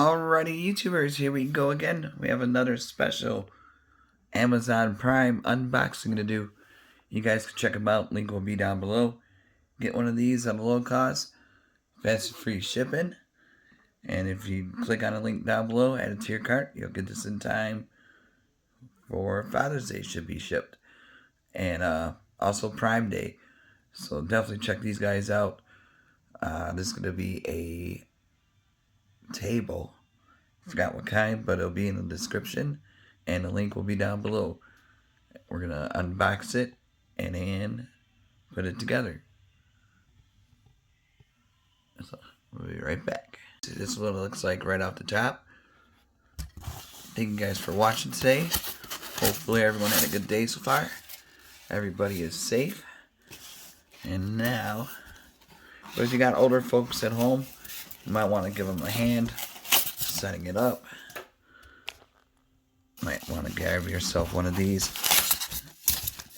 Alrighty, YouTubers, here we go again. We have another special Amazon Prime unboxing to do. You guys can check them out. Link will be down below. Get one of these at a low cost, fast and free shipping. And if you click on the link down below, add it to your cart, you'll get this in time for Father's Day should be shipped. And also Prime Day. So definitely check these guys out. This is going to be a table. Forgot what kind, but it'll be in the description. And the link will be down below. We're going to unbox it and then put it together. So we'll be right back. This is what it looks like right off the top. Thank you guys for watching today. Hopefully everyone had a good day so far. Everybody is safe. And now, but if you got older folks at home, you might want to give them a hand setting it up. Might want to grab yourself one of these.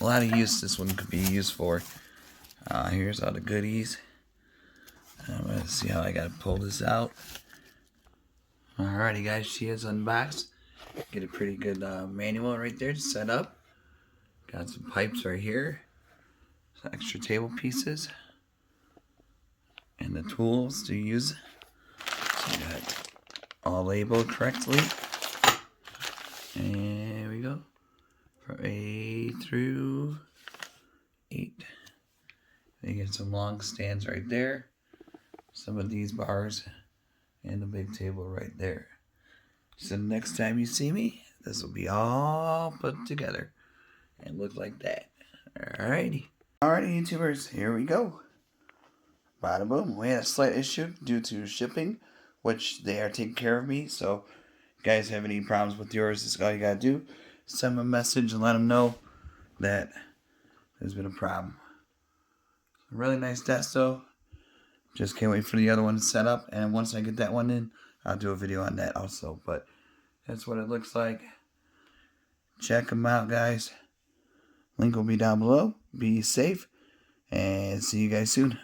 A lot of use this one could be used for. Here's all the goodies. I'm going to see how I got to pull this out. Alrighty guys, she is unboxed. Get a pretty good manual right there to set up. Got some pipes right here. Some extra table pieces. And the tools to use. So you got all labeled correctly. And here we go. From A through 8. You get some long stands right there. Some of these bars. And the big table right there. So next time you see me, this will be all put together. And look like that. Alrighty. Alrighty, YouTubers, here we go. Bada boom. We had a slight issue due to shipping, which they are taking care of me. So, if you guys have any problems with yours, this is all you gotta do. Send them a message and let them know that there's been a problem. Really nice desk, though. Just can't wait for the other one to set up. And once I get that one in, I'll do a video on that also. But that's what it looks like. Check them out, guys. Link will be down below. Be safe. And see you guys soon.